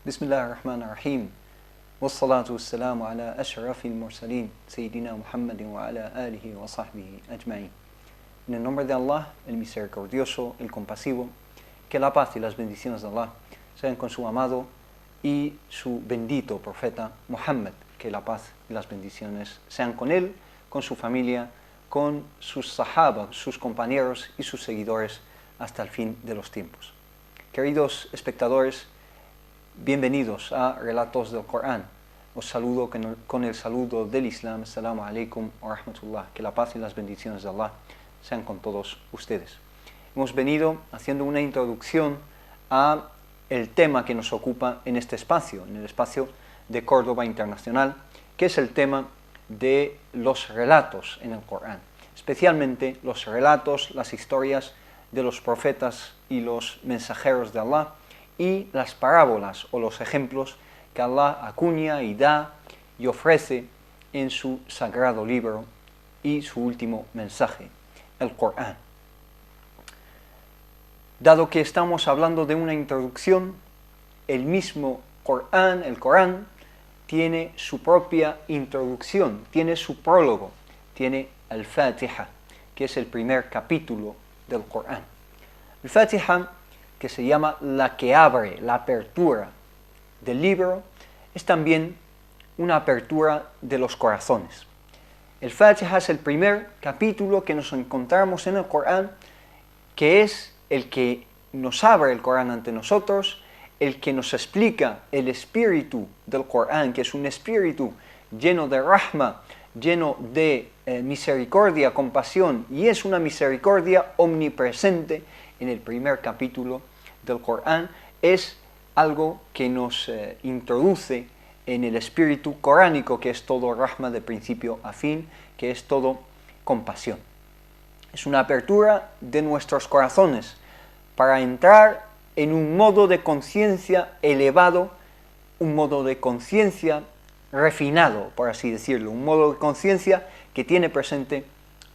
بسم الله الرحمن الرحيم والصلاة والسلام على أشرف المرسلين سيدنا محمد وعلى آله وصحبه أجمعين. En el nombre de Allah, el misericordioso, el compasivo, que la paz y las bendiciones de Allah sean con su amado y su bendito profeta Muhammad, que la paz y las bendiciones sean con él, con su familia, con sus sahaba, sus compañeros y sus seguidores hasta el fin de los tiempos. Queridos espectadores, bienvenidos a Relatos del Corán. Os saludo con el saludo del Islam. Assalamu alaikum wa rahmatullah. Que la paz y las bendiciones de Allah sean con todos ustedes. Hemos venido haciendo una introducción a el tema que nos ocupa en este espacio, en el espacio de Córdoba Internacional, que es el tema de los relatos en el Corán, especialmente los relatos, las historias de los profetas y los mensajeros de Allah, y las parábolas o los ejemplos que Allah acuña y da y ofrece en su sagrado libro y su último mensaje, el Corán. Dado que estamos hablando de una introducción, el mismo Corán, el Corán, tiene su propia introducción, tiene su prólogo, tiene el Fatiha, que es el primer capítulo del Corán. El Fatiha, que se llama la que abre, la apertura del libro, es también una apertura de los corazones. El Fatiha es el primer capítulo que nos encontramos en el Corán, que es el que nos abre el Corán ante nosotros, el que nos explica el espíritu del Corán, que es un espíritu lleno de rahma, lleno de misericordia, compasión, y es una misericordia omnipresente. En el primer capítulo del Corán es algo que nos introduce en el espíritu coránico, que es todo rahma de principio a fin, que es todo compasión. Es una apertura de nuestros corazones para entrar en un modo de conciencia elevado, un modo de conciencia refinado, por así decirlo, un modo de conciencia que tiene presente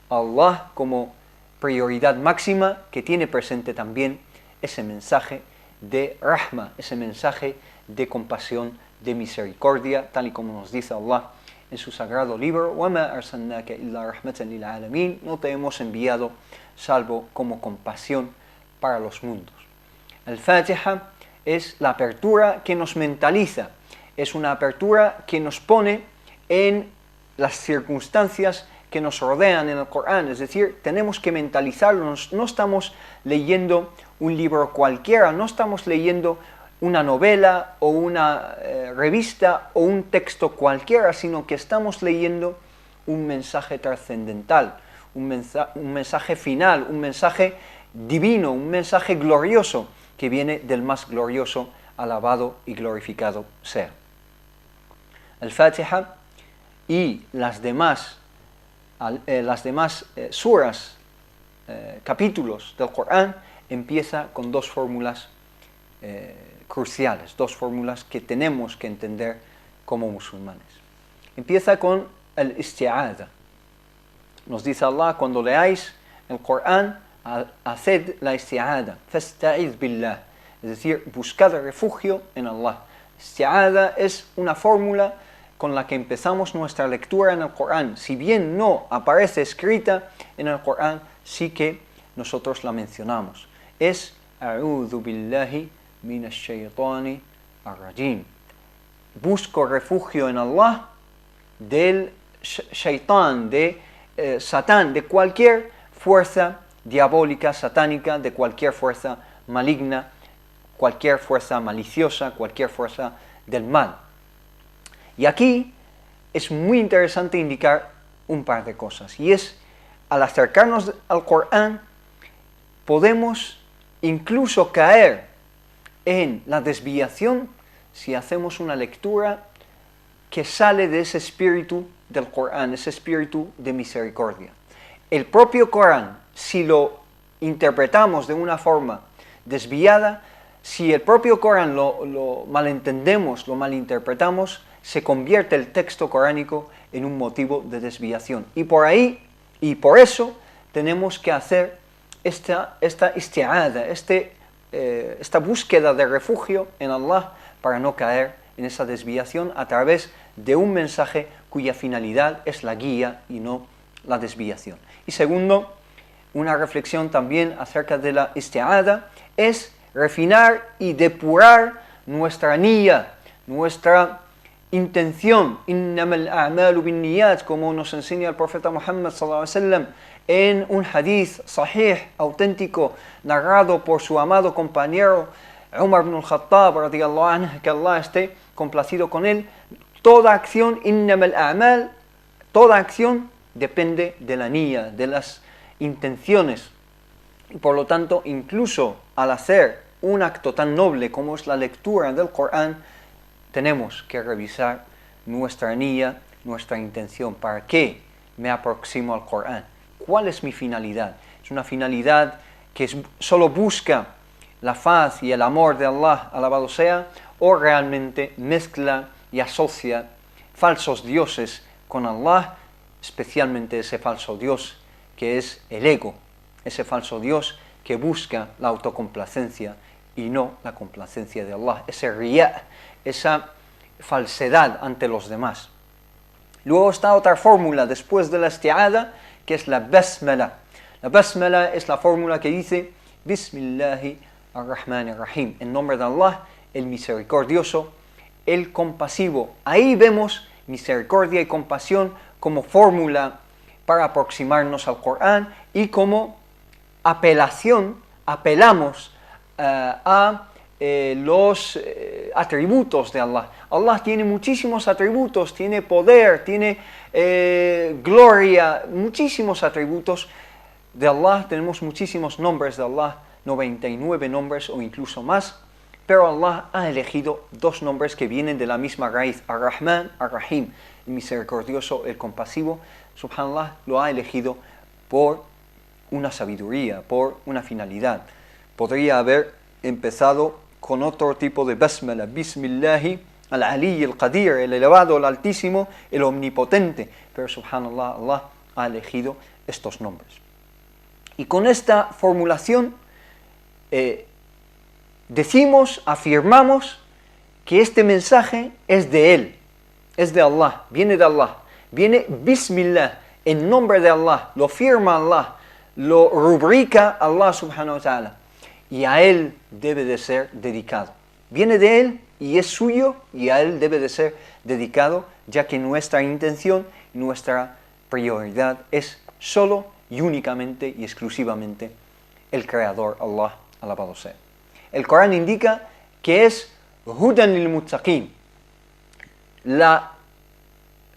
a Allah como prioridad máxima, que tiene presente también ese mensaje de rahma, ese mensaje de compasión, de misericordia, tal y como nos dice Allah en su sagrado libro: وَمَا أَرْسَلْنَاكَ إِلَّا رَحْمَةً لِلْعَالَمِينَ. No te hemos enviado salvo como compasión para los mundos. El Fatiha es la apertura que nos mentaliza, es una apertura que nos pone en las circunstancias que nos rodean en el Corán, es decir, tenemos que mentalizarnos, no estamos leyendo un libro cualquiera, no estamos leyendo una novela o una revista o un texto cualquiera, sino que estamos leyendo un mensaje trascendental, un mensaje final, un mensaje divino, un mensaje glorioso que viene del más glorioso, alabado y glorificado sea. El Fatiha y las demás suras, capítulos del Corán, empieza con dos fórmulas cruciales, dos fórmulas que tenemos que entender como musulmanes. Empieza con el isti'adha. Nos dice Allah: cuando leáis el Corán, haced la isti'adha, fasta'iz billah, es decir, buscad refugio en Allah. Isti'adha es una fórmula con la que empezamos nuestra lectura en el Corán. Si bien no aparece escrita en el Corán, sí que nosotros la mencionamos. Es A'udhu billahi minash shaitani ar-rajim. Busco refugio en Allah del shaitán, de Satán, de cualquier fuerza diabólica, satánica, de cualquier fuerza maligna, cualquier fuerza maliciosa, cualquier fuerza del mal. Y aquí es muy interesante indicar un par de cosas, y es, al acercarnos al Corán, podemos incluso caer en la desviación si hacemos una lectura que sale de ese espíritu del Corán, ese espíritu de misericordia. El propio Corán, si lo interpretamos de una forma desviada, si el propio Corán lo malentendemos, lo malinterpretamos, se convierte el texto coránico en un motivo de desviación. Y por eso tenemos que hacer esta isti'adha, esta búsqueda de refugio en Allah para no caer en esa desviación a través de un mensaje cuya finalidad es la guía y no la desviación. Y segundo, una reflexión también acerca de la isti'ada es refinar y depurar nuestra niyya, nuestra intención, innamal a'malu binniyat, como nos enseña el profeta Muhammad sallallahu alaihi wasallam en un hadith sahih, auténtico, narrado por su amado compañero Umar ibn al-Khattab radiyallahu anhu, que Allah esté complacido con él. Toda acción, innamal a'mal, toda acción depende de la niyya, de las intenciones. Y por lo tanto, incluso al hacer un acto tan noble como es la lectura del Corán, tenemos que revisar nuestra niyya, nuestra intención. ¿Para qué me aproximo al Corán? ¿Cuál es mi finalidad? ¿Es una finalidad que solo busca la paz y el amor de Allah, alabado sea, o realmente mezcla y asocia falsos dioses con Allah, especialmente ese falso dios que es el ego, ese falso dios que busca la autocomplacencia y no la complacencia de Allah, ese riya, esa falsedad ante los demás? Luego está otra fórmula después de la isti'ada, que es la basmala. La basmala es la fórmula que dice Bismillahi ar-Rahman ar-Rahim, en nombre de Allah, el misericordioso, el compasivo. Ahí vemos misericordia y compasión como fórmula para aproximarnos al Corán y como apelamos a los atributos de Allah. Allah tiene muchísimos atributos, tiene poder, tiene gloria, muchísimos atributos de Allah. Tenemos muchísimos nombres de Allah, 99 nombres o incluso más, pero Allah ha elegido dos nombres que vienen de la misma raíz, Ar-Rahman, Ar-Rahim, el misericordioso, el compasivo. Subhanallah, lo ha elegido por una sabiduría, por una finalidad. Podría haber empezado con otro tipo de basmala, Bismillahi al-Ali, el-Qadir, el elevado, el altísimo, el omnipotente, pero subhanallah, Allah ha elegido estos nombres. Y con esta formulación afirmamos que este mensaje es de Él, es de Allah, viene Bismillah, en nombre de Allah, lo firma Allah, lo rubrica Allah subhanahu wa ta'ala, y a Él debe de ser dedicado. Viene de Él y es suyo, y a Él debe de ser dedicado, ya que nuestra intención, nuestra prioridad es solo y únicamente y exclusivamente el Creador, Allah, alabado sea. El Corán indica que es Hudan lil Muttaqin. La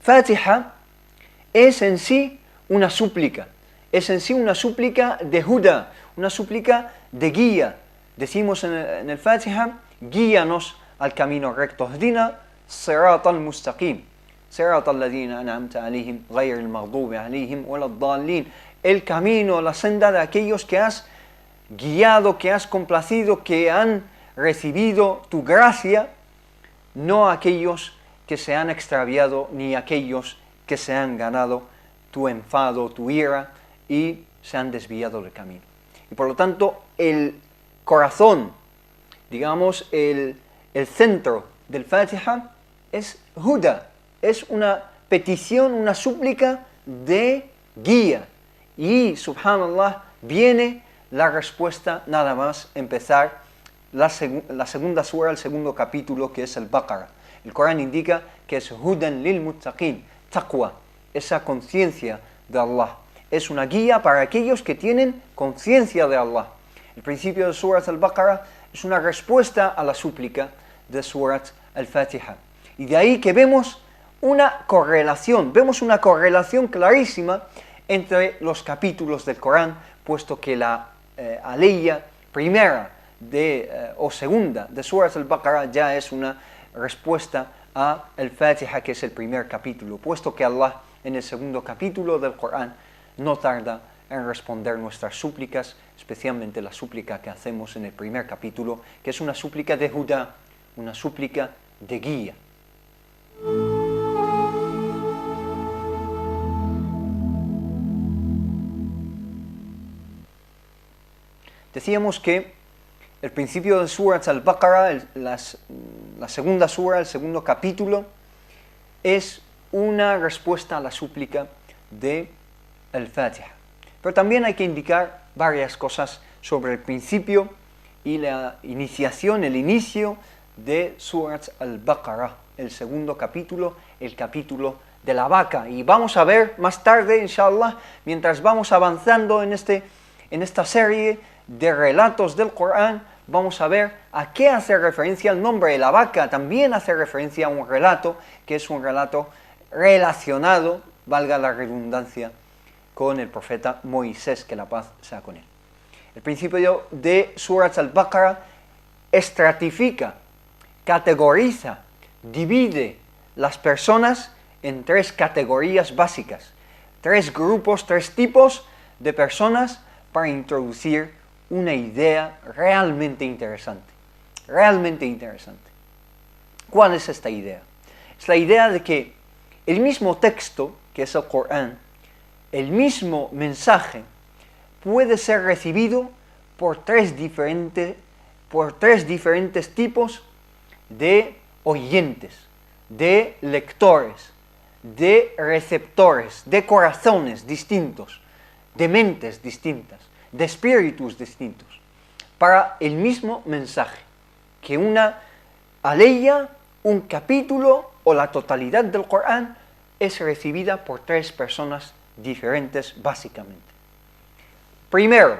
Fatiha es en sí una súplica, es en sí una súplica de Huda, una súplica de guía. Decimos en el Fatiha, guíanos al camino recto. Hdina siratal mustaqim, siratal ladina an'amta alayhim, ghayril maghdubi alayhim waladdallin. El camino, la senda de aquellos que has guiado, que has complacido, que han recibido tu gracia, no aquellos que se han extraviado, ni aquellos que se han ganado tu enfado, tu ira, y se han desviado del camino. Y por lo tanto, el corazón, digamos, el centro del Fatiha es Huda, es una petición, una súplica de guía. Y, subhanallah, viene la respuesta nada más empezar la segunda sura, el segundo capítulo, que es el Baqarah. El Corán indica que es Hudan lil Muttaqin, taqwa, esa conciencia de Allah. Es una guía para aquellos que tienen conciencia de Allah. El principio de Surat al-Baqarah es una respuesta a la súplica de Surat al-Fatiha. Y de ahí que vemos una correlación clarísima entre los capítulos del Corán, puesto que la aleya primera o segunda de Surat al-Baqarah ya es una respuesta a al-Fatiha, que es el primer capítulo, puesto que Allah en el segundo capítulo del Corán no tarda en responder nuestras súplicas, especialmente la súplica que hacemos en el primer capítulo, que es una súplica de Huda, una súplica de guía. Decíamos que el principio de Surat al-Baqarah, la la segunda sura, el segundo capítulo, es una respuesta a la súplica de Al-Fatiha. Pero también hay que indicar varias cosas sobre el principio y la iniciación, el inicio de Surat Al-Baqarah, el segundo capítulo, el capítulo de la vaca. Y vamos a ver más tarde, inshallah, mientras vamos avanzando en esta serie de relatos del Corán, vamos a ver a qué hace referencia el nombre de la vaca. También hace referencia a un relato, que es un relato relacionado, valga la redundancia, con el profeta Moisés, que la paz sea con él. El principio de Surat Al-Baqarah estratifica, categoriza, divide las personas en tres categorías básicas, tres grupos, tres tipos de personas para introducir una idea realmente interesante. Realmente interesante. ¿Cuál es esta idea? Es la idea de que el mismo texto, que es el Corán, el mismo mensaje, puede ser recibido por tres diferentes tipos de oyentes, de lectores, de receptores, de corazones distintos, de mentes distintas, de espíritus distintos, para el mismo mensaje, que una aleya, un capítulo o la totalidad del Corán es recibida por tres personas diferentes básicamente. Primero,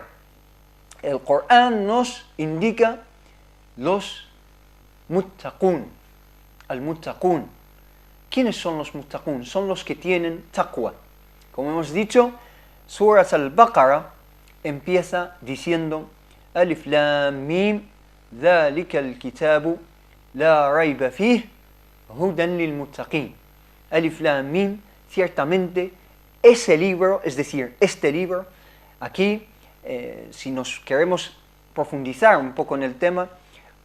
el Corán nos indica los muttaqun, al-muttaqun. ¿Quiénes son los muttaqun? Son los que tienen taqwa. Como hemos dicho, Surat Al-Baqarah empieza diciendo Alif Lam Mim, ذَلِكَ الْكِتَابُ لَا رَيْبَ فِيهِ هُدًى لِلْمُتَّقِينَ. Alif Lam Mim, ciertamente ese libro, es decir, este libro, aquí, si nos queremos profundizar un poco en el tema,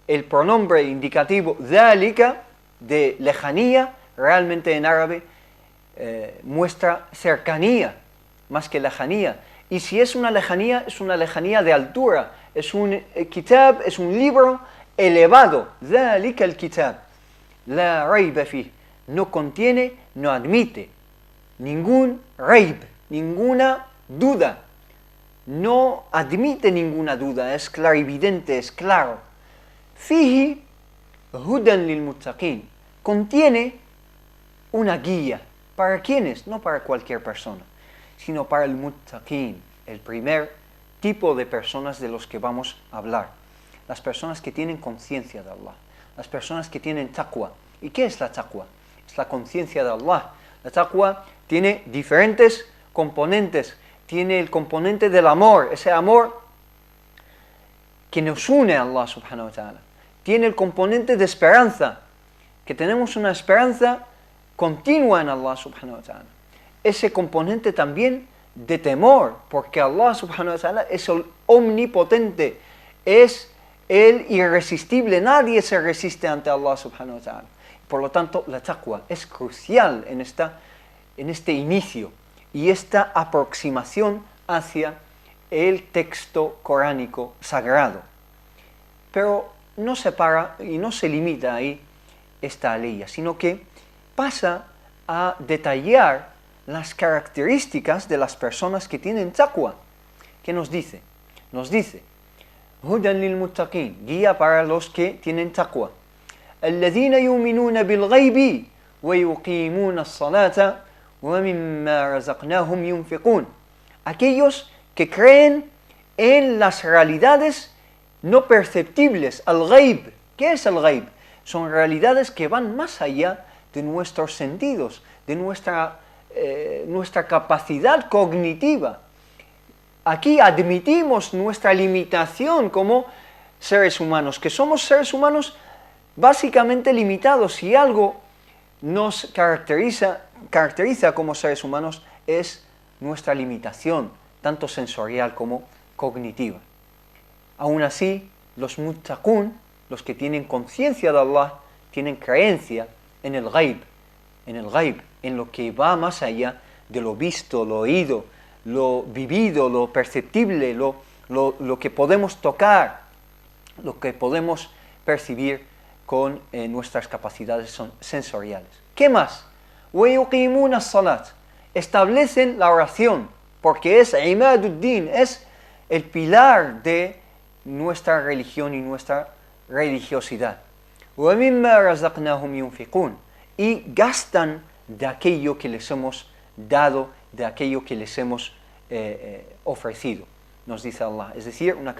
el pronombre indicativo ذَلِكَ, de lejanía, realmente en árabe muestra cercanía, más que lejanía. Y si es una lejanía de altura, es un kitab, es un libro elevado. ذَلِكَ الْكِتَابُ لَا رَيْبَ فِيهِ, no contiene, no admite ningún raib, ninguna duda, no admite ninguna duda, es clarividente, es claro. Fihi hudan lil muttaqin, contiene una guía. ¿Para quiénes? No para cualquier persona, sino para el muttaqin, el primer tipo de personas de los que vamos a hablar. Las personas que tienen conciencia de Allah, las personas que tienen taqwa. ¿Y qué es la taqwa? Es la conciencia de Allah. La taqwa tiene diferentes componentes. Tiene el componente del amor, ese amor que nos une a Allah subhanahu wa ta'ala. Tiene el componente de esperanza, que tenemos una esperanza continua en Allah subhanahu wa ta'ala. Ese componente también de temor, porque Allah subhanahu wa ta'ala es el omnipotente, es el irresistible, nadie se resiste ante Allah subhanahu wa ta'ala. Por lo tanto, la taqwa es crucial en este inicio y esta aproximación hacia el texto coránico sagrado. Pero no se para y no se limita ahí esta aleya, sino que pasa a detallar las características de las personas que tienen taqwa. ¿Qué nos dice? Nos dice, Hudan lil muttaqin, guía para los que tienen taqwa. Alladhina yu'minuna bil ghaibi wa yuqimuna as-salata wa mimma razaqnahum yunfiqun. Aquellos que creen en las realidades no perceptibles, al ghaib. ¿Qué es el ghaib? Son realidades que van más allá de nuestros sentidos, de nuestra capacidad cognitiva. Aquí admitimos nuestra limitación como seres humanos, que somos seres humanos básicamente limitados. Si algo nos caracteriza como seres humanos es nuestra limitación, tanto sensorial como cognitiva. Aún así, los muttaqun, los que tienen conciencia de Allah, tienen creencia en el ghaib, en lo que va más allá de lo visto, lo oído, lo vivido, lo perceptible, lo que podemos tocar, lo que podemos percibir con nuestras capacidades sensoriales. ¿Qué más? وَيُقِيمُونَ الصَّلَاةَ. Establecen la oración, porque es imaduddin, es el pilar de nuestra religión y nuestra religiosidad. وَمِمَّا رَزَقْنَاهُمْ يُنْفِقُونَ. Y gastan de aquello que les hemos dado, de aquello que les hemos ofrecido, nos dice Allah. Es decir, una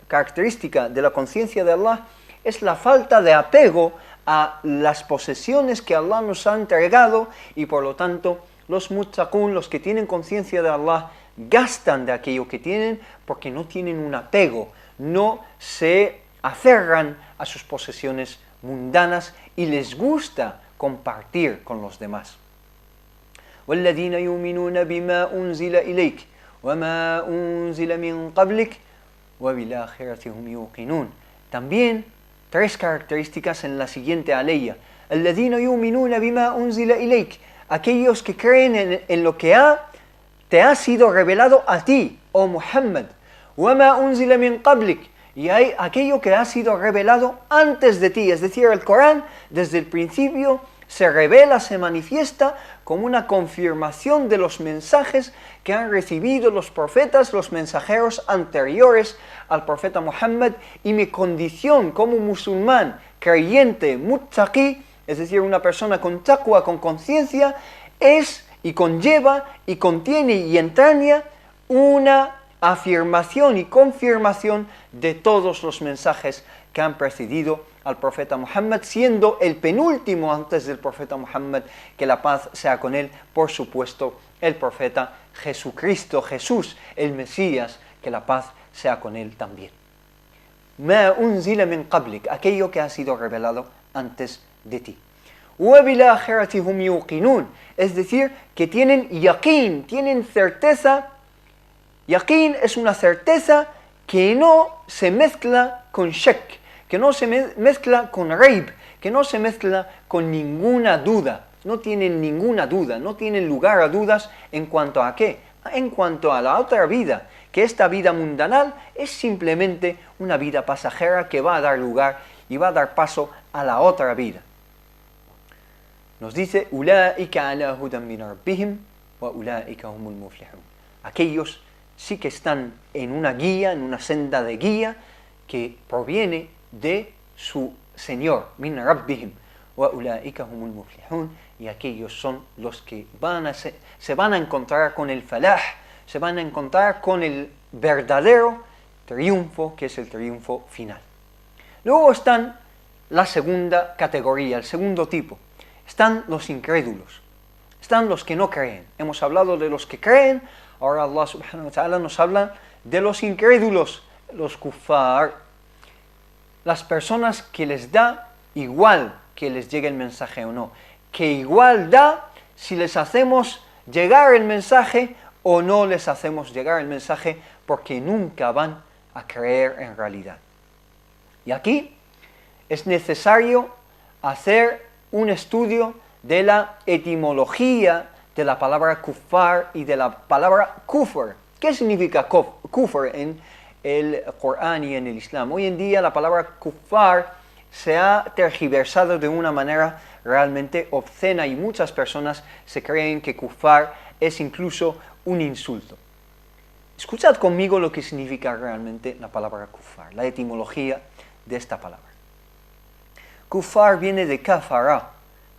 característica de la conciencia de Allah es la falta de apego a las posesiones que Allah nos ha entregado, y por lo tanto los muttaqun, los que tienen conciencia de Allah, gastan de aquello que tienen porque no tienen un apego, no se aferran a sus posesiones mundanas y les gusta compartir con los demás. وَالَّذِينَ يُؤْمِنُونَ بِمَا أُنْزِلَ إِلَيْكَ وَمَا أُنْزِلَ مِنْ قَبْلِكَ وَبِالْآخِرَةِ هُمْ يُوقِنُونَ. También 3 características en la siguiente aleya. الَّذِينَ يُؤْمِنُونَ بِمَا أُنْزِلَ إِلَيْكَ. Aquellos que creen en lo que te ha sido revelado a ti, oh Muhammad. وَمَا أُنْزِلَ مِنْ قَبْلِكَ. Y hay aquello que ha sido revelado antes de ti, es decir, el Corán desde el principio se revela, se manifiesta como una confirmación de los mensajes que han recibido los profetas, los mensajeros anteriores al profeta Muhammad, y mi condición como musulmán, creyente, muttaqi, es decir, una persona con taqwa, con conciencia, es y conlleva y contiene y entraña una afirmación y confirmación de todos los mensajes que han precedido al profeta Muhammad, siendo el penúltimo antes del profeta Muhammad, que la paz sea con él, por supuesto, el profeta Jesucristo, Jesús, el Mesías, que la paz sea con él también. Ma unzila min qablik, aquello que ha sido revelado antes de ti. Wa bil akhirati hum yuqinun, es decir, que tienen yaqin, tienen certeza. Yaqin es una certeza que no se mezcla con shak, que no se mezcla con reib, que no se mezcla con ninguna duda. No tienen ninguna duda, no tienen lugar a dudas en cuanto a qué, en cuanto a la otra vida, que esta vida mundanal es simplemente una vida pasajera que va a dar lugar y va a dar paso a la otra vida. Nos dice, ulaika ala hudan min rabbihim wa ulaika humul muflihun. Aquellos sí que están en una guía, en una senda de guía que proviene de su Señor, min rabbihim, wa ulaika humul muflihun, y aquellos son los que se van a encontrar con el falah, se van a encontrar con el verdadero triunfo, que es el triunfo final. Luego están la segunda categoría, el segundo tipo. Están los incrédulos, están los que no creen. Hemos hablado de los que creen, ahora Allah subhanahu wa ta'ala nos habla de los incrédulos, los kuffar, las personas que les da igual que les llegue el mensaje o no, que igual da si les hacemos llegar el mensaje o no les hacemos llegar el mensaje, porque nunca van a creer en realidad. Y aquí es necesario hacer un estudio de la etimología de la palabra kuffar y de la palabra kufr. ¿Qué significa kufr en el Corán y en el Islam? Hoy en día la palabra kuffar se ha tergiversado de una manera realmente obscena y muchas personas se creen que kuffar es incluso un insulto. Escuchad conmigo lo que significa realmente la palabra kuffar, la etimología de esta palabra. Kuffar viene de kafara,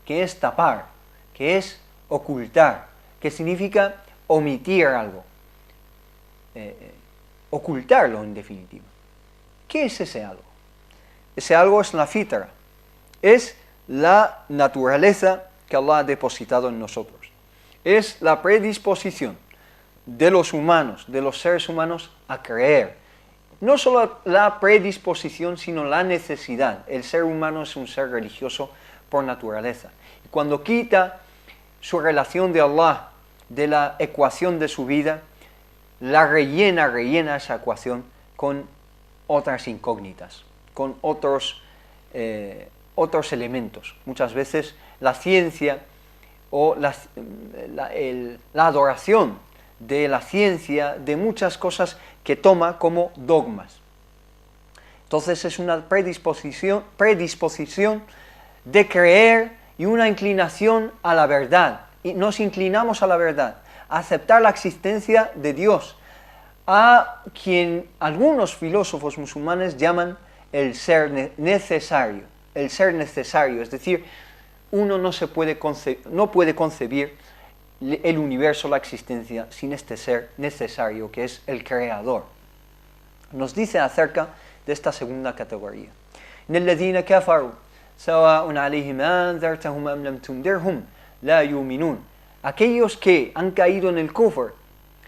que es tapar, que es ocultar, que significa omitir algo, ocultarlo en definitiva. ¿Qué es ese algo? Ese algo es la fitra, es la naturaleza que Allah ha depositado en nosotros, es la predisposición de los humanos, de los seres humanos a creer. No solo la predisposición, sino la necesidad. El ser humano es un ser religioso por naturaleza. Y cuando quita su relación de Allah de la ecuación de su vida, la rellena esa ecuación con otras incógnitas, con otros elementos. Muchas veces la ciencia o la adoración de la ciencia, de muchas cosas que toma como dogmas. Entonces es una predisposición de creer y una inclinación a la verdad. Y nos inclinamos a la verdad, a aceptar la existencia de Dios, a quien algunos filósofos musulmanes llaman el ser necesario. El ser necesario, es decir, uno no puede concebir el universo, la existencia, sin este ser necesario que es el creador. Nos dice acerca de esta segunda categoría. الذين كفروا سواء عليهم أنذرتهم أم لم تنذرهم لا يؤمنون. Aquellos que han caído en el kufr,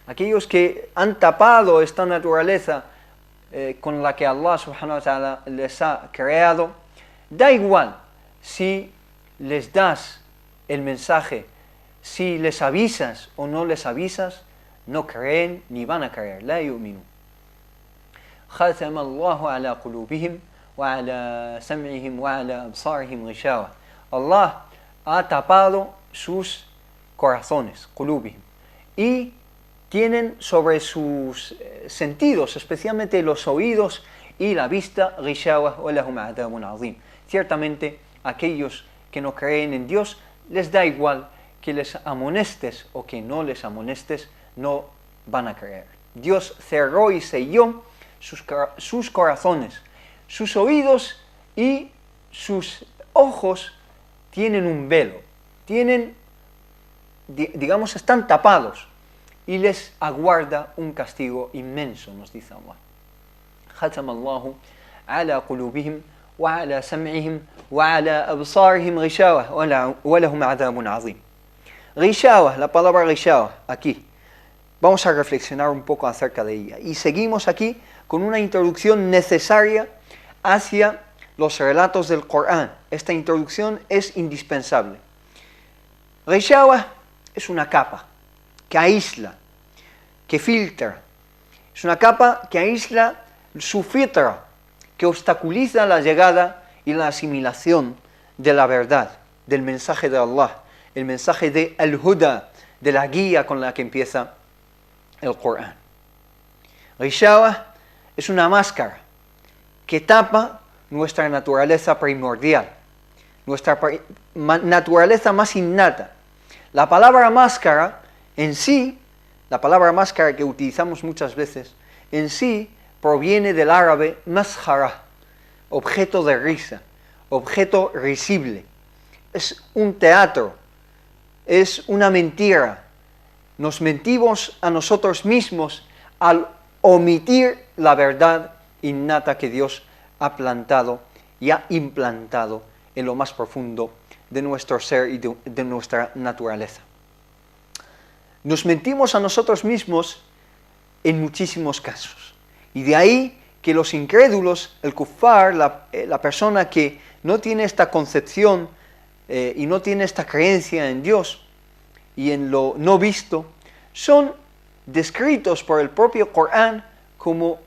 aquellos que han tapado esta naturaleza con la que Allah subhanahu wa ta'ala les ha creado, da igual si les das el mensaje, si les avisas o no les avisas, no creen ni van a creer. لا يؤمنون. ختم الله على قلوبهم وعلى سمعهم وعلى أبصارهم غشاوة. Allah ha tapado sus corazones, قلوبهم, y tienen sobre sus sentidos, especialmente los oídos y la vista, غشاوة ولهم عذاب عظيم. Ciertamente, aquellos que no creen en Dios, les da igual que les amonestes o que no les amonestes, no van a creer. Dios cerró y selló sus corazones, sus oídos y sus ojos tienen un velo, digamos, están tapados y les aguarda un castigo inmenso, nos dice Allah. ختم الله على قلوبهم وعلى سمعهم وعلى أبصارهم غشاوة ولهم عذاب عظيم. غشاوة, la palabra غشاوة, aquí. Vamos a reflexionar un poco acerca de ella. Y seguimos aquí con una introducción necesaria hacia los relatos del Corán. Esta introducción es indispensable. غشاوة es una capa que aísla, que filtra. Es una capa que aísla su fitra, que obstaculiza la llegada y la asimilación de la verdad, del mensaje de Allah, el mensaje de al-Huda, de la guía con la que empieza el Corán. Ghishawa es una máscara que tapa nuestra naturaleza primordial, nuestra naturaleza más innata. La palabra máscara en sí, la palabra máscara que utilizamos muchas veces, en sí proviene del árabe masjara, objeto de risa, objeto risible. Es un teatro, es una mentira. Nos mentimos a nosotros mismos al omitir la verdad innata que Dios ha plantado y ha implantado en lo más profundo de nuestro ser y de nuestra naturaleza. Nos mentimos a nosotros mismos en muchísimos casos. Y de ahí que los incrédulos, el kuffar, la persona que no tiene esta concepción y no tiene esta creencia en Dios y en lo no visto, son descritos por el propio Corán como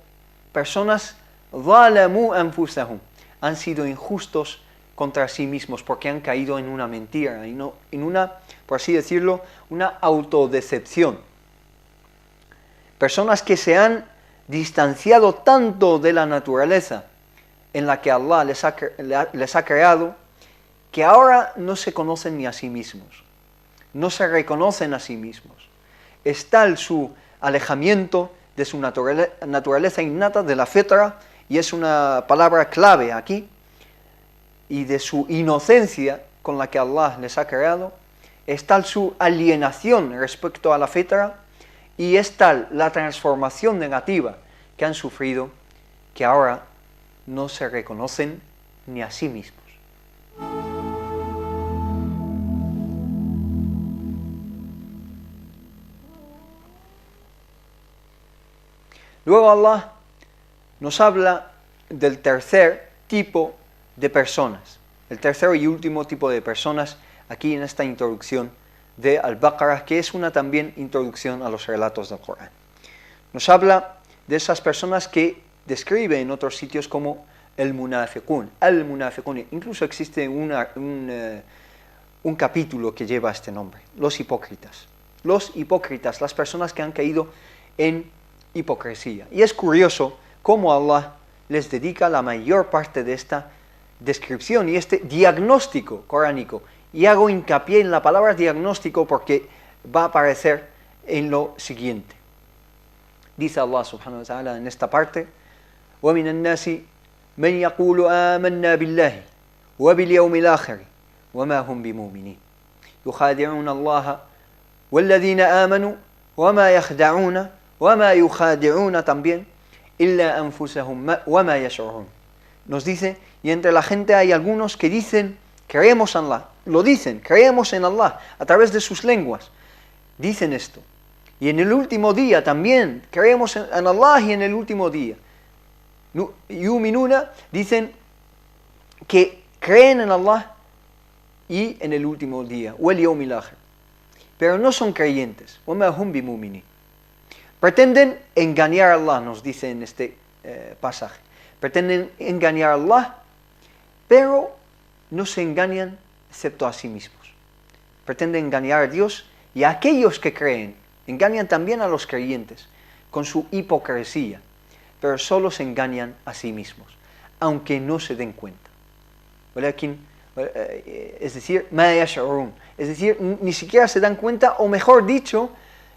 personas ظَلَمُوا أَنفُسَهُمْ, han sido injustos contra sí mismos porque han caído en una mentira, en una, por así decirlo, una autodecepción. Personas que se han distanciado tanto de la naturaleza en la que Allah les ha creado, que ahora no se conocen ni a sí mismos, no se reconocen a sí mismos. Es tal su alejamiento de su naturaleza innata, de la fitra, y es una palabra clave aquí, y de su inocencia con la que Allah les ha creado, es tal su alienación respecto a la fitra, y es tal la transformación negativa que han sufrido, que ahora no se reconocen ni a sí mismos. Luego Allah nos habla del tercer tipo de personas, el tercer y último tipo de personas aquí en esta introducción de Al-Baqarah, que es una también introducción a los relatos del Corán. Nos habla de esas personas que describe en otros sitios como el munafiqun, al-munafiqun. Incluso existe un capítulo que lleva este nombre, los hipócritas. Los hipócritas, las personas que han caído en hipocresía. Y es curioso cómo Allah les dedica la mayor parte de esta descripción y este diagnóstico coránico. Y hago hincapié en la palabra diagnóstico porque va a aparecer en lo siguiente. Dice Allah subhanahu wa ta'ala en esta parte: وَمِنَ النَّاسِ مَنْ يَقُولُ آمَنَّا بِاللَّهِ وَبِالْيَوْمِ الْآخِرِ وَمَا هُمْ بِمُؤْمِنِينَ يُخَادِعُونَ اللَّهَ وَالَّذِينَ آمَنُوا وَمَا يَخْدَعُونَ وَمَا يُخَادِعُونَ también إِلَّا أَنفُسَهُمْ وَمَا يَشْعُرُونَ. Nos dice, y entre la gente hay algunos que dicen, creemos en Allah, lo dicen, creemos en Allah, a través de sus lenguas, dicen esto. Y en el último día también, creemos en Allah y en el último día. Yuminuna, dicen que creen en Allah y en el último día, wal yawmil akhir, pero no son creyentes. Wama hum bimu'minin. Pretenden engañar a Allah, nos dice en este pasaje. Pretenden engañar a Allah, pero no se engañan excepto a sí mismos. Pretenden engañar a Dios y a aquellos que creen. Engañan también a los creyentes con su hipocresía, pero solo se engañan a sí mismos, aunque no se den cuenta. Es decir, es decir, ni siquiera se dan cuenta, o mejor dicho,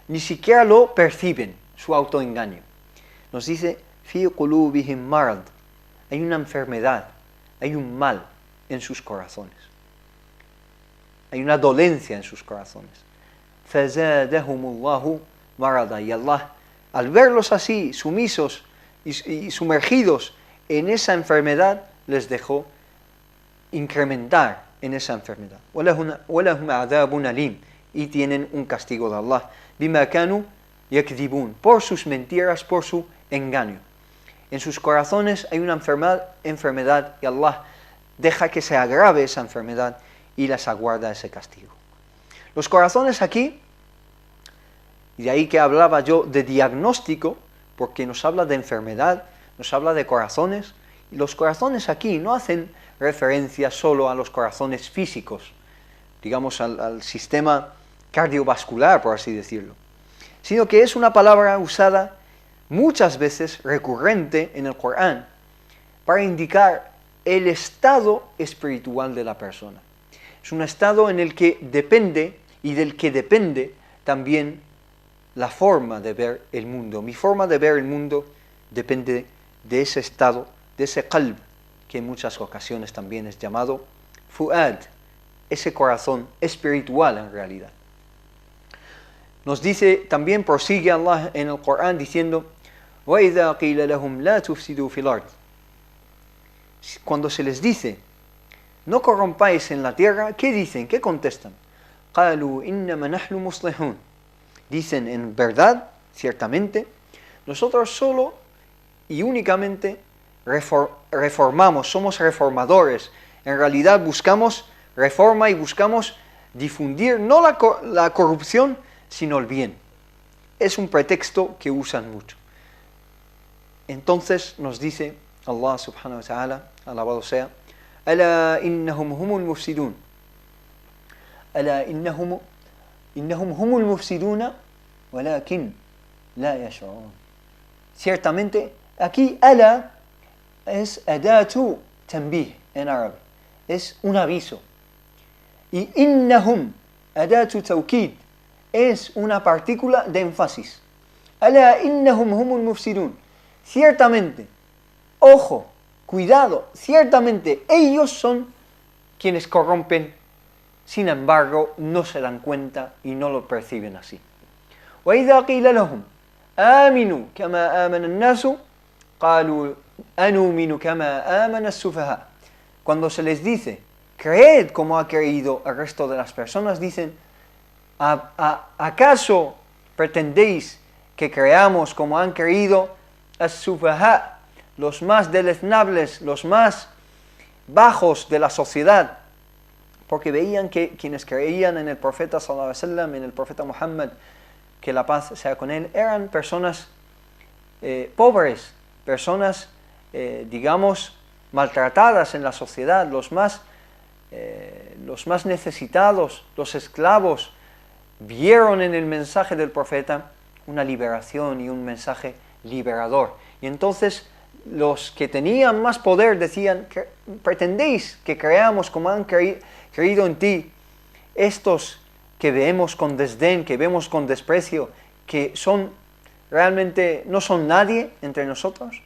ni siquiera lo perciben, su autoengaño. Nos dice, fi qulubihim marad, hay una enfermedad, hay un mal en sus corazones, hay una dolencia en sus corazones. Fazadahumullahu marada, y Allah, al verlos así, sumisos y sumergidos en esa enfermedad, les dejó incrementar en esa enfermedad. Walahum adabun alim, y tienen un castigo de Allah. Bima kanu yakdibun, por sus mentiras, por su engaño. En sus corazones hay una enfermedad y Allah deja que se agrave esa enfermedad y les aguarda ese castigo. Los corazones aquí, y de ahí que hablaba yo de diagnóstico, porque nos habla de enfermedad, nos habla de corazones, y los corazones aquí no hacen referencia solo a los corazones físicos, digamos al sistema cardiovascular, por así decirlo, sino que es una palabra usada muchas veces, recurrente en el Corán, para indicar el estado espiritual de la persona. Es un estado en el que depende y del que depende también la forma de ver el mundo. Mi forma de ver el mundo depende de ese estado, de ese qalb, que en muchas ocasiones también es llamado fuad, ese corazón espiritual en realidad. Nos dice, también prosigue Allah en el Corán diciendo, وَإِذَا قِيلَ لَهُمْ لَا تُفْسِدُوا فِي الْأَرْضِ. Cuando se les dice, no corrompáis en la tierra, ¿qué dicen? ¿Qué contestan? قَالُوا إِنَّمَا نَحْنُ مُصْلِحُونَ. Dicen, en verdad, ciertamente, nosotros solo y únicamente reformamos, somos reformadores. En realidad buscamos reforma y buscamos difundir no la corrupción, sino el bien. Es un pretexto que usan mucho. Entonces nos dice Allah subhanahu wa ta'ala, alabado sea, أَلَا إِنَّهُمْ هُمُ الْمُفْسِدُونَ أَلَا إِنَّهُمْ هم المفسدون ولكن لا يشعرون. Ciertamente, aquí ala es adatu tanbih en árabe, es un aviso. Y innahum, adatu tawkid, es una partícula de énfasis. Ala innahum humul mufsidun. Ciertamente, ojo, cuidado, ciertamente ellos son quienes corrompen. Sin embargo, no se dan cuenta y no lo perciben así. وَإِذَا قِيلَ لَهُمْ آمِنُوا كَمَا آمَنَ النَّاسُ قَالُوا أَنُؤْمِنُ كَمَا آمَنَ السُّفَهَاءُ. Cuando se les dice, creed como ha creído el resto de las personas, dicen, ¿acaso pretendéis que creamos como han creído as-sufaha, los más deleznables, los más bajos de la sociedad? Porque veían que quienes creían en el profeta sallallahu alaihi wasallam, en el profeta Muhammad, que la paz sea con él, eran personas pobres, personas, digamos, maltratadas en la sociedad, los más necesitados, los esclavos, vieron en el mensaje del profeta una liberación y un mensaje liberador. Y entonces los que tenían más poder decían, ¿pretendéis que creamos como han creído en ti estos que vemos con desdén, que vemos con desprecio, que son realmente no son nadie entre nosotros?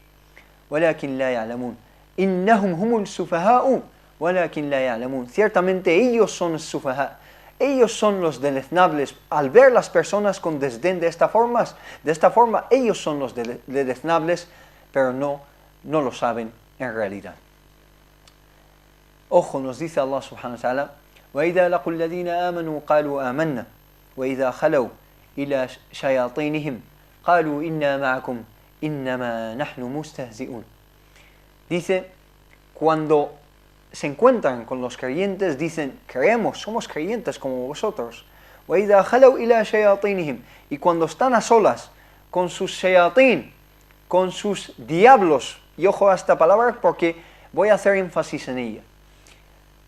وَلَكِنْ لَا يَعْلَمُونَ إِنَّهُمْ هُمُ السُّفَهَاءُ وَلَكِنْ لَا يَعْلَمُونَ. Ciertamente ellos son sufahá, ellos son los deleznables. Al ver las personas con desdén de esta forma, ellos son los deleznables, pero no lo saben en realidad. Ojo, nos dice Allah subhanahu wa ta'ala, وَإِذَا لَقُوا الَّذِينَ آمَنُوا قَالُوا آمَنَّا وَإِذَا خَلَوْا إِلَى شَيَاطِينِهِمْ قَالُوا إِنَّا مَعَكُمْ إِنَّمَا نَحْنُ مُسْتَهْزِئُونَ. Dice, cuando se encuentran con los creyentes, dicen, creemos, somos creyentes como vosotros. وَإِذَا خَلَوْا إِلَى شَيَاطِينِهِمْ. Y cuando están a solas con sus shayatín, con sus diablos, y ojo a esta palabra porque voy a hacer énfasis en ella.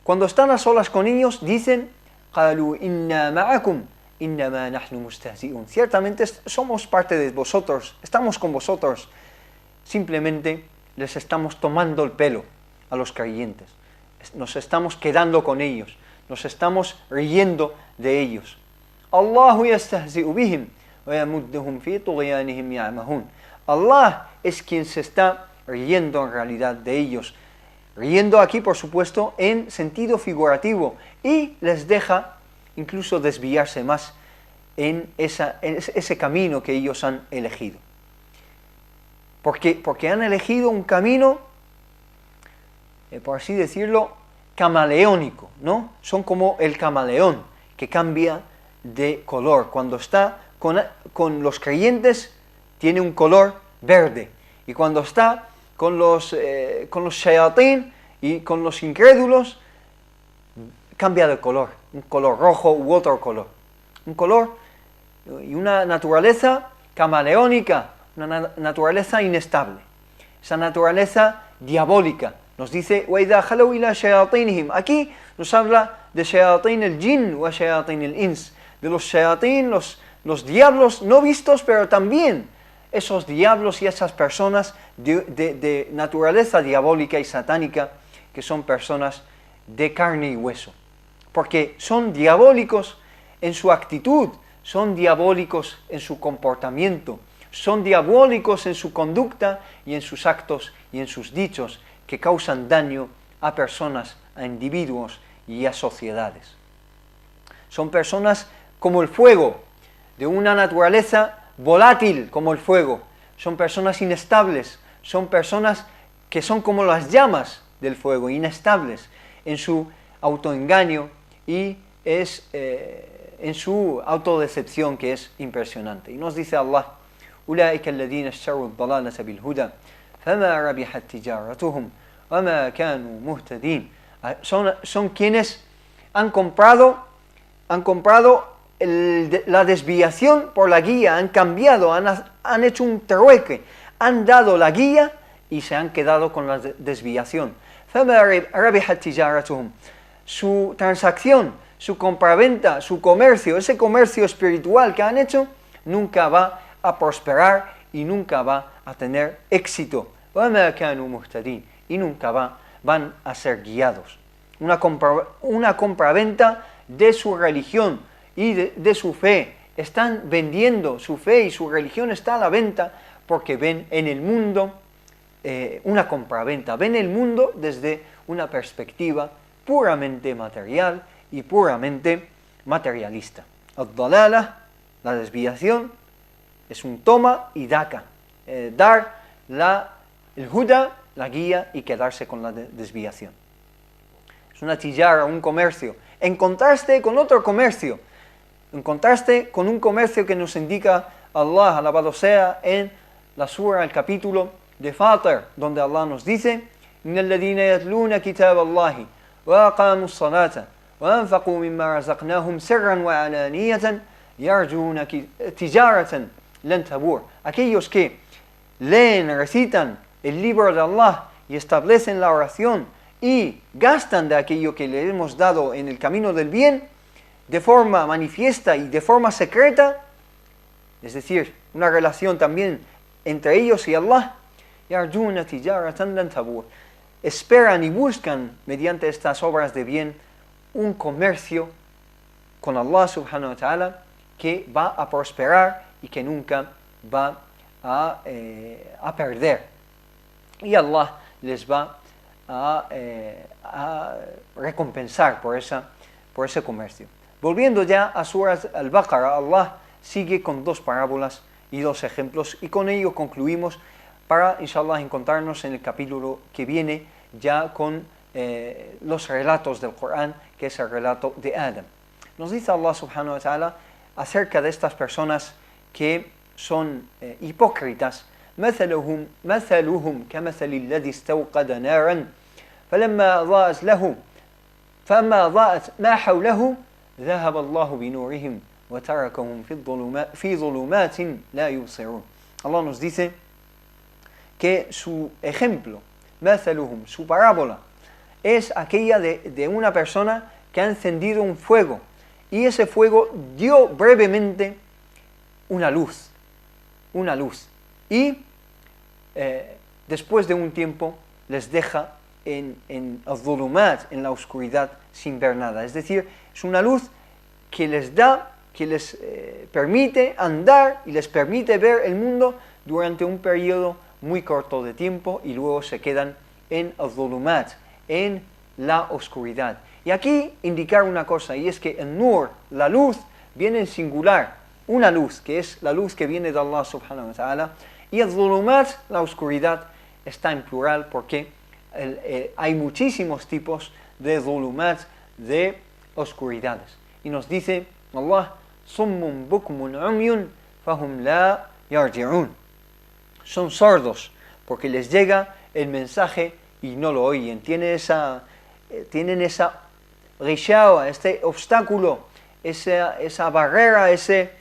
Cuando están a solas con ellos, dicen, قَالُوا إِنَّا مَعَكُمْ إِنَّمَا نَحْنُ مُسْتَهْزِئُونَ. Ciertamente somos parte de vosotros, estamos con vosotros. Simplemente les estamos tomando el pelo a los creyentes. Nos estamos quedando con ellos, nos estamos riendo de ellos. Allahu yastahzi'u bihim wa yamudduhum fi tughyanihim ya'mahun. Allah es quien se está riendo en realidad de ellos. Riendo aquí, por supuesto, en sentido figurativo, y les deja incluso desviarse más en ese camino que ellos han elegido. Porque han elegido un camino, por así decirlo, camaleónico, ¿no? Son como el camaleón que cambia de color. Cuando está con los creyentes tiene un color verde, y cuando está con los shayatín y con los incrédulos cambia de color, un color rojo u otro color. Un color y una naturaleza camaleónica, una naturaleza inestable, esa naturaleza diabólica. Nos dice, وَإِذَا خَلَوْا إِلَى شَيَاطِينِهِمْ. Aquí nos habla de shayatín el jinn o shayatín el ins, de los shayatín, los diablos no vistos, pero también esos diablos y esas personas de naturaleza diabólica y satánica, que son personas de carne y hueso. Porque son diabólicos en su actitud, son diabólicos en su comportamiento, son diabólicos en su conducta y en sus actos y en sus dichos, que causan daño a personas, a individuos y a sociedades. Son personas como el fuego, de una naturaleza volátil como el fuego. Son personas inestables, son personas que son como las llamas del fuego, inestables en su autoengaño y en su autodecepción, que es impresionante. Y nos dice Allah, أولئك الذين اشتروا الضلالة بالهدى فما ربحت تجارتهم وما كانوا مهتدين. Son quienes han comprado la desviación por la guía, han cambiado, han hecho un trueque, han dado la guía y se han quedado con la desviación. فما ربحت تجارتهم. Su transacción, su compraventa, su comercio, ese comercio espiritual que han hecho, nunca va a prosperar y nunca va a tener éxito. وَمَا كَانُوا مُهْتَدِينَ. Y nunca van a ser guiados. Una compraventa de su religión y de su fe. Están vendiendo su fe y su religión está a la venta porque ven en el mundo una compraventa. Ven el mundo desde una perspectiva puramente material y puramente materialista. Ad-dalala, la desviación, es un toma y daca, dar el huda, la guía, y quedarse con la desviación. Es una tijara, un comercio, en contraste con otro comercio, en contraste con un comercio que nos indica Allah, alabado sea, en la sura, el capítulo de Fatir, donde Allah nos dice, إِنَّ الَّذِينَ يَتْلُونَ كِتَابَ اللَّهِ وَأَقَامُوا الصَّلَاةَ وَأَنْفَقُوا مِمَّا رَزَقْنَاهُمْ سِرًّا وَعَلَانِيَةً يَرْجُونَ تِجَارَةً لَنْ تَبُورَ. Aquellos que leen, recitan el libro de Allah y establecen la oración y gastan de aquello que le hemos dado en el camino del bien, de forma manifiesta y de forma secreta, es decir, una relación también entre ellos y Allah, يَرْجُونَ تِجَارَةً لَنْ تَبُورَ. Esperan y buscan mediante estas obras de bien un comercio con Allah subhanahu wa ta'ala que va a prosperar y que nunca va a perder. Y Allah les va a recompensar por ese comercio. Volviendo ya a Surat al-Baqarah, Allah sigue con dos parábolas y dos ejemplos, y con ello concluimos para, inshallah, encontrarnos en el capítulo que viene ya con los relatos del Corán, que es el relato de Adam. Nos dice Allah subhanahu wa ta'ala acerca de estas personas que son hipócritas: مثلهم كمثل الذي استوقد نارا فلما أضاءت ما حوله ذهب الله بنورهم وتركهم في ظلمات لا يبصرون. Allah nos dice que su ejemplo, مثلهم, su parábola, es aquella de una persona que ha encendido un fuego, y ese fuego dio brevemente una luz, y después de un tiempo les deja en al-dhulumat, en la oscuridad, sin ver nada. Es decir, es una luz que les da, que les permite andar y les permite ver el mundo durante un periodo muy corto de tiempo, y luego se quedan en al-dhulumat, en la oscuridad. Y aquí indicar una cosa, y es que el nur, la luz, viene en singular, una luz, que es la luz que viene de Allah subhanahu wa ta'ala, y el dhulumat, la oscuridad, está en plural porque hay muchísimos tipos de dhulumat, de oscuridades. Y nos dice Allah: summun bukmun umyun fahum la yarji'un. Son sordos porque les llega el mensaje y no lo oyen. Tienen esa rishawa, este obstáculo, esa barrera, ese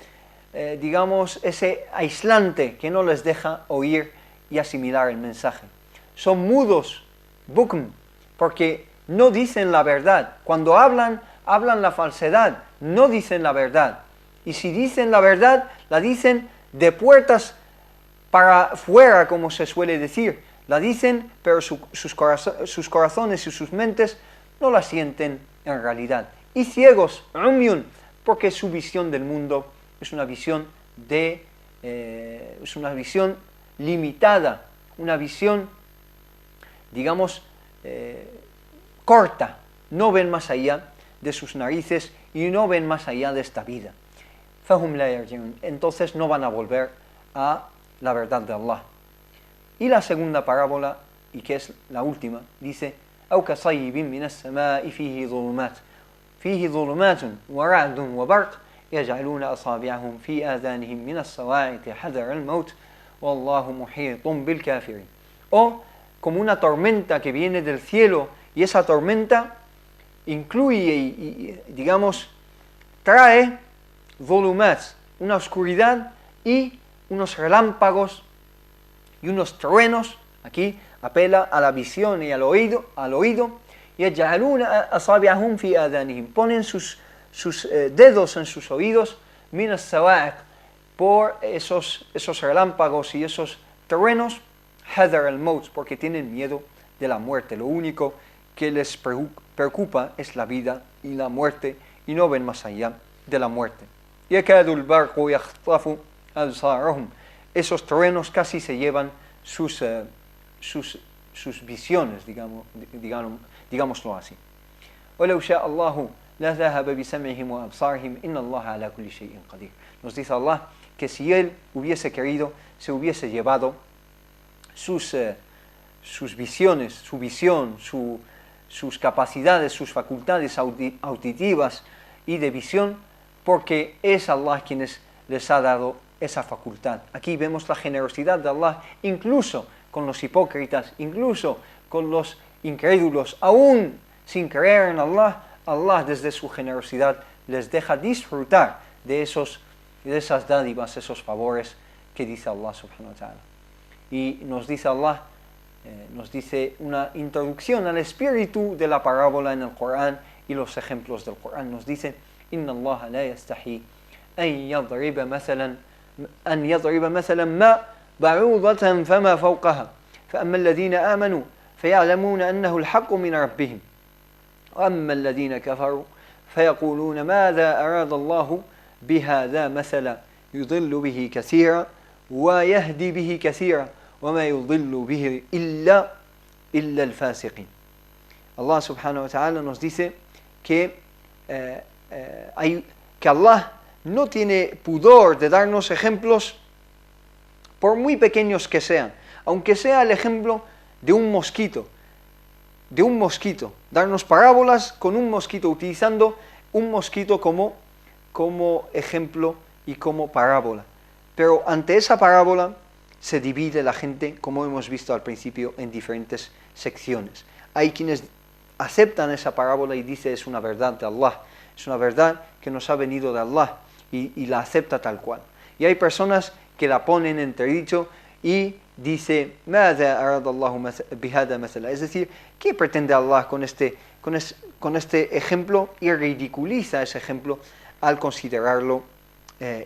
aislante que no les deja oír y asimilar el mensaje. Son mudos, bukm, porque no dicen la verdad. Cuando hablan la falsedad, no dicen la verdad. Y si dicen la verdad, la dicen de puertas para fuera, como se suele decir. La dicen, pero sus corazones y sus mentes no la sienten en realidad. Y ciegos, umyun, porque su visión del mundo es una visión limitada, una visión, corta. No ven más allá de sus narices y no ven más allá de esta vida. Fahum la yarji'un. Entonces no van a volver a la verdad de Allah. Y la segunda parábola, y que es la última, dice: أو كصيب من السماء فيه ظلمات ورعد وبرق يجعلون أصابعهم في آذانهم من الصواعق حذر الموت والله محيط بالكافرين. O como una tormenta que viene del cielo, y esa tormenta incluye y trae volumat, una oscuridad y unos relámpagos y unos truenos. Aquí apela a la visión y al oído. يَجْعَلُونَ أَصَابِعَهُمْ فِي آذَانِهِمْ. Ponen sus dedos en sus oídos, min as-sawa'iq, por esos relámpagos y esos truenos, hadar al-maut, porque tienen miedo de la muerte. Lo único que les preocupa es la vida y la muerte, y no ven más allá de la muerte. يَكَادُ الْبَرْقُ يَخْطَفُ أَبْصَارَهُم. Esos truenos casi se llevan sus visiones, digámoslo así. وَلَوْ شَاءَ اللَّهُ لَذَهَبَ بِسَمْعِهِمْ وَأَبْصَارِهِمْ إِنَّ اللَّهَ عَلَى كُلِّ شَيْءٍ قَدِيرٌ. Nos dice Allah que si Él hubiese querido, se hubiese llevado sus visiones, su visión, sus capacidades, sus facultades auditivas y de visión, porque es Allah quien les ha dado esa facultad. Aquí vemos la generosidad de Allah, incluso con los hipócritas, incluso con los incrédulos, aún sin creer en Allah. Allah, desde su generosidad, les deja disfrutar de esas dádivas, esos favores que dice Allah subhanahu wa ta'ala. Y nos dice Allah, nos dice una introducción al espíritu de la parábola en el Corán y los ejemplos del Corán. Nos dice: Inna Allah la yastahi an yadriba mathalan ma ba'udatan fama fawqaha فأما الذين آمنوا فيعلمون أنه الحق من ربهم وأما الذين كفروا فيقولون ماذا أراد الله بهذا مثلا يضل به كثيرا ويهدي به كثيرا وما يضل به إلا الفاسقين. Allah subhanahu wa ta'ala nos dice que Allah no tiene pudor de darnos ejemplos por muy pequeños que sean, aunque sea el ejemplo de un mosquito, darnos parábolas con un mosquito, utilizando un mosquito como ejemplo y como parábola. Pero ante esa parábola se divide la gente, como hemos visto al principio, en diferentes secciones. Hay quienes aceptan esa parábola y dicen es una verdad de Allah, es una verdad que nos ha venido de Allah y la acepta tal cual. Y hay personas que la ponen en entredicho y dice es decir, ¿qué pretende Allah con este ejemplo? Y ridiculiza ese ejemplo al considerarlo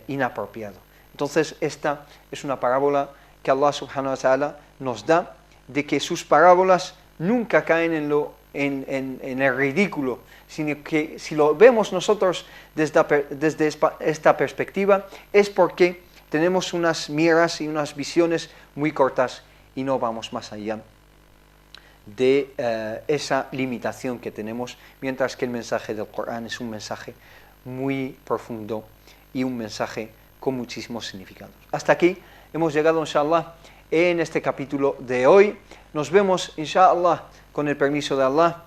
inapropiado. Entonces esta es una parábola que Allah subhanahu wa ta'ala nos da, de que sus parábolas nunca caen en el ridículo, sino que si lo vemos nosotros desde esta perspectiva es porque tenemos unas miras y unas visiones muy cortas y no vamos más allá de esa limitación que tenemos, mientras que el mensaje del Corán es un mensaje muy profundo y un mensaje con muchísimos significados. Hasta aquí hemos llegado, inshallah, en este capítulo de hoy. Nos vemos, inshallah, con el permiso de Allah,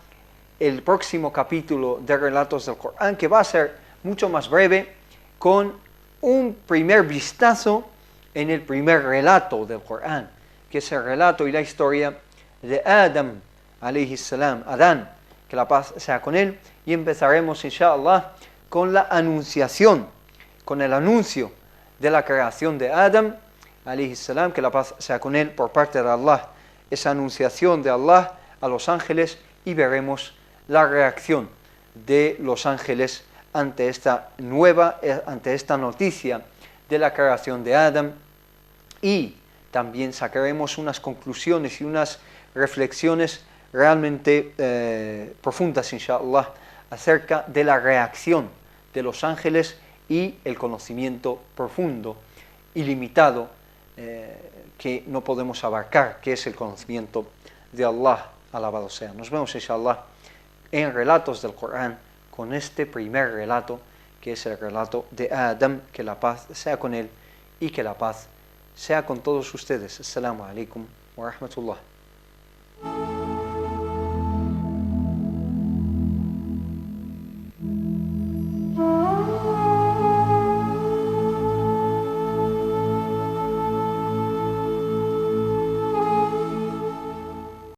el próximo capítulo de Relatos del Corán, que va a ser mucho más breve, con un primer vistazo en el primer relato del Corán, que es el relato y la historia de Adam, alayhi salam, Adán, que la paz sea con él, y empezaremos, inshallah, con la anunciación, con el anuncio de la creación de Adam, alayhi salam, que la paz sea con él, por parte de Allah, esa anunciación de Allah a los ángeles, y veremos la reacción de los ángeles ante esta noticia de la creación de Adam, y también sacaremos unas conclusiones y unas reflexiones realmente profundas, inshallah, acerca de la reacción de los ángeles y el conocimiento profundo, ilimitado, que no podemos abarcar, que es el conocimiento de Allah, alabado sea. Nos vemos, inshallah, en Relatos del Corán, con este primer relato, que es el relato de Adam, que la paz sea con él y que la paz sea con todos ustedes. Assalamu alaikum wa rahmatullah.